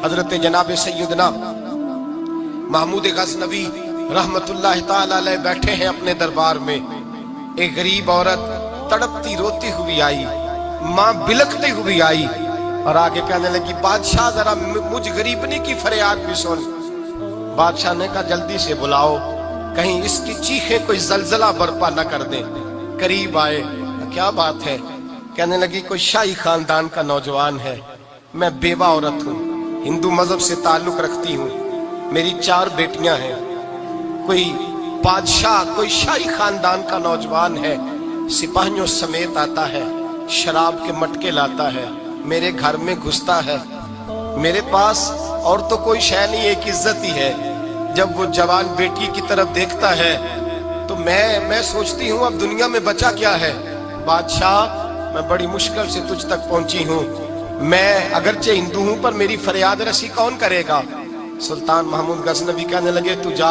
حضرت جناب سیدنا محمود غزنوی رحمتullah تعالی علیہ بیٹھے ہیں اپنے دربار میں. ایک غریب عورت تڑپتی روتی ہوئی آئی, ماں بلکتی ہوئی آئی اور آگے کہنے لگی بادشاہ ذرا مجھ غریبنی کی فریاد بھی سن. بادشاہ نے کہا جلدی سے بلاؤ, کہیں اس کی چیخیں کوئی زلزلہ برپا نہ کر دیں. قریب آئے, کیا بات ہے؟ کہنے لگی کوئی شاہی خاندان کا نوجوان ہے, میں بیوہ عورت ہوں, ہندو مذہب سے تعلق رکھتی ہوں, میری 4 بیٹیاں ہیں. کوئی بادشاہ کوئی شاہی خاندان کا نوجوان ہے, سپاہیوں سمیت آتا ہے, شراب کے مٹکے لاتا ہے, میرے گھر میں گھستا ہے. میرے پاس اور تو کوئی شے نہیں, ایک عزت ہی ہے. جب وہ جوان بیٹی کی طرف دیکھتا ہے تو میں سوچتی ہوں اب دنیا میں بچا کیا ہے. بادشاہ میں بڑی مشکل سے تجھ تک پہنچی ہوں, میں اگرچہ ہندو ہوں پر میری فریاد رسی کون کرے گا؟ سلطان محمود غزنوی کہنے لگے تو جا,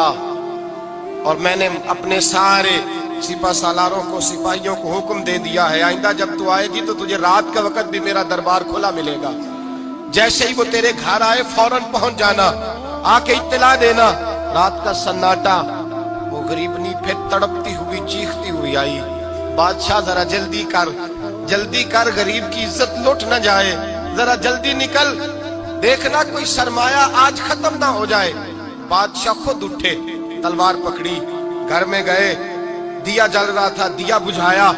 اور میں نے اپنے سارے سپہ سالاروں کو سپاہیوں کو حکم دے دیا ہے آئندہ جب تو آئے گی تو تجھے رات کا وقت بھی میرا دربار کھلا ملے گا. جیسے ہی وہ تیرے گھر آئے فوراً پہنچ جانا, آ کے اطلاع دینا. رات کا سناٹا, وہ غریبنی پھر تڑپتی ہوئی چیختی ہوئی آئی, بادشاہ ذرا جلدی کر غریب کی عزت لوٹ نہ جائے, ذرا جلدی نکل, دیکھنا کوئی سرمایہ آج ختم نہ ہو جائے. بادشاہ خود اٹھے, تلوار پکڑی, گھر میں گئے, دیا جل رہا تھا, دیا بجھایا.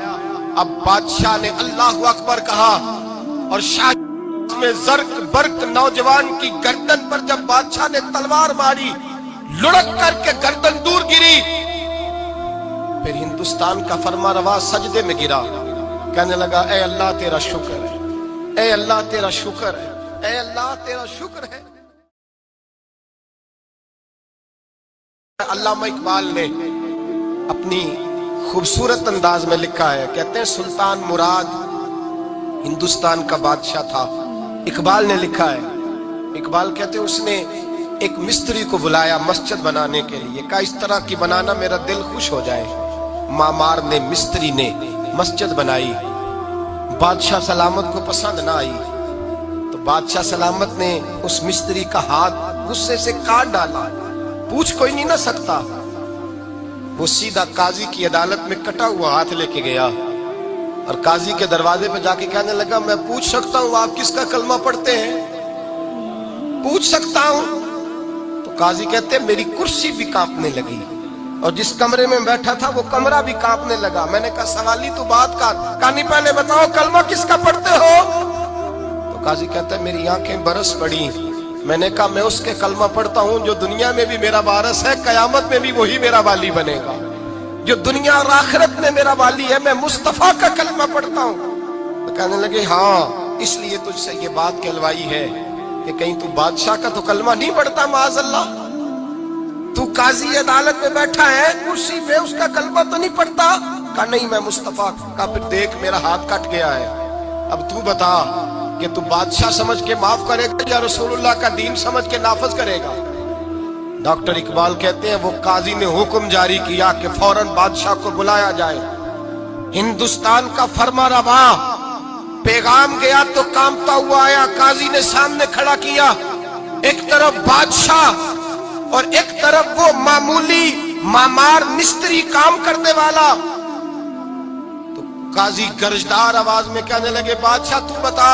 اب بادشاہ نے اللہ اکبر کہا اور شاہ میں زرق برق نوجوان کی گردن پر جب بادشاہ نے تلوار ماری, لڑک کر کے گردن دور گری. پھر ہندوستان کا فرما روا سجدے میں گرا, کہنے لگا اے اللہ تیرا شکر ہے, اے اللہ تیرا شکر ہے, اے اللہ تیرا شکر ہے. علامہ اقبال نے اپنی خوبصورت انداز میں لکھا ہے, کہتے ہیں سلطان مراد ہندوستان کا بادشاہ تھا. اقبال نے لکھا ہے, اقبال کہتے ہیں اس نے ایک مستری کو بلایا مسجد بنانے کے لیے, کہا اس طرح کی بنانا میرا دل خوش ہو جائے. معمار نے مستری نے مسجد بنائی, بادشاہ سلامت کو پسند نہ آئی تو بادشاہ سلامت نے اس مستری کا ہاتھ غصے سے کاٹ ڈالا. پوچھ کوئی نہیں نہ سکتا, وہ سیدھا قاضی کی عدالت میں کٹا ہوا ہاتھ لے کے گیا اور قاضی کے دروازے پہ جا کے کہنے لگا میں پوچھ سکتا ہوں آپ کس کا کلمہ پڑھتے ہیں؟ پوچھ سکتا ہوں؟ تو قاضی کہتے ہیں میری کرسی بھی کانپنے لگی اور جس کمرے میں بیٹھا تھا وہ کمرہ بھی کانپنے لگا. میں نے کہا سوالی تو بات کر, کہانی پہلے بتاؤ کلمہ کس کا پڑھتے ہو؟ تو قاضی کہتا ہے میری آنکھیں برس پڑی. میں نے کہا میں اس کے کلمہ پڑھتا ہوں جو دنیا میں بھی میرا وارث ہے, قیامت میں بھی وہی میرا والی بنے گا. جو دنیا اور آخرت میں میرا والی ہے, میں مصطفیٰ کا کلمہ پڑھتا ہوں. تو کہنے لگے ہاں اس لیے تجھ سے یہ بات کہلوائی ہے کہ کہیں تو بادشاہ کا تو کلمہ نہیں پڑھتا, معاذ اللہ. تو قاضی عدالت میں بیٹھا ہے کرسی پہ, اس کا کلمہ تو نہیں پڑھتا؟ کہا نہیں میں مصطفیٰ کا. پھر دیکھ میرا ہاتھ کٹ گیا ہے, اب تو بتا کہ تو بادشاہ سمجھ کے معاف کرے گا یا رسول اللہ کا دین سمجھ کے نافذ کرے گا؟ ڈاکٹر اقبال کہتے ہیں وہ قاضی نے حکم جاری کیا کہ فوراً بادشاہ کو بلایا جائے. ہندوستان کا فرما روا پیغام گیا تو کانپتا ہوا آیا, قاضی نے سامنے کھڑا کیا, ایک طرف بادشاہ اور ایک طرف وہ معمولی معمار مستری کام کرنے والا. تو قاضی گرجدار آواز میں کہنے لگے بادشاہ تو بتا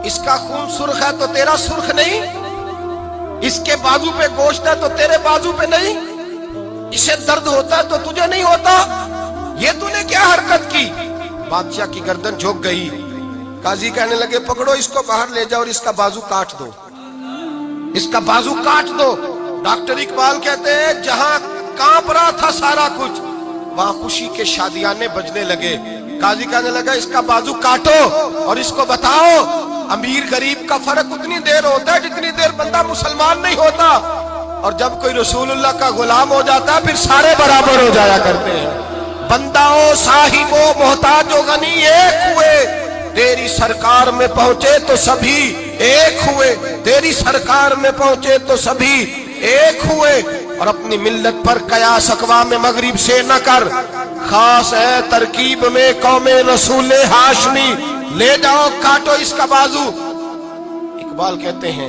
اس کا خون سرخ ہے تو تیرا سرخ نہیں, اس کے بازو پہ گوشت ہے تو تیرے بازو پہ نہیں, اسے درد ہوتا ہے تو تجھے نہیں ہوتا, یہ تو نے کیا حرکت کی؟ بادشاہ کی گردن جھک گئی. قاضی کہنے لگے پکڑو اس کو باہر لے جاؤ اور اس کا بازو کاٹ دو, اس کا بازو کاٹ دو. ڈاکٹر اقبال کہتے ہیں جہاں کانپ رہا تھا سارا کچھ وہاں خوشی کے شادیانے بجنے لگے. قاضی کہنے لگا اس کا بازو کاٹو اور اس کو بتاؤ امیر غریب کا فرق اتنی دیر ہوتا ہے جتنی دیر بندہ مسلمان نہیں ہوتا, اور جب کوئی رسول اللہ کا غلام ہو جاتا ہے پھر سارے برابر ہو جایا کرتے ہیں. بنداؤ صاحبو محتاج و غنی ایک ہوئے, تیری سرکار میں پہنچے تو سبھی ایک ہوئے, تیری سرکار میں پہنچے تو سبھی ایک ہوئے. اور اپنی ملت پر قیاس اقوام مغرب سے نہ کر, خاص ہے ترکیب میں قوم رسول ہاشمی, لے جاؤ کاٹو اس کا بازو. اقبال کہتے ہیں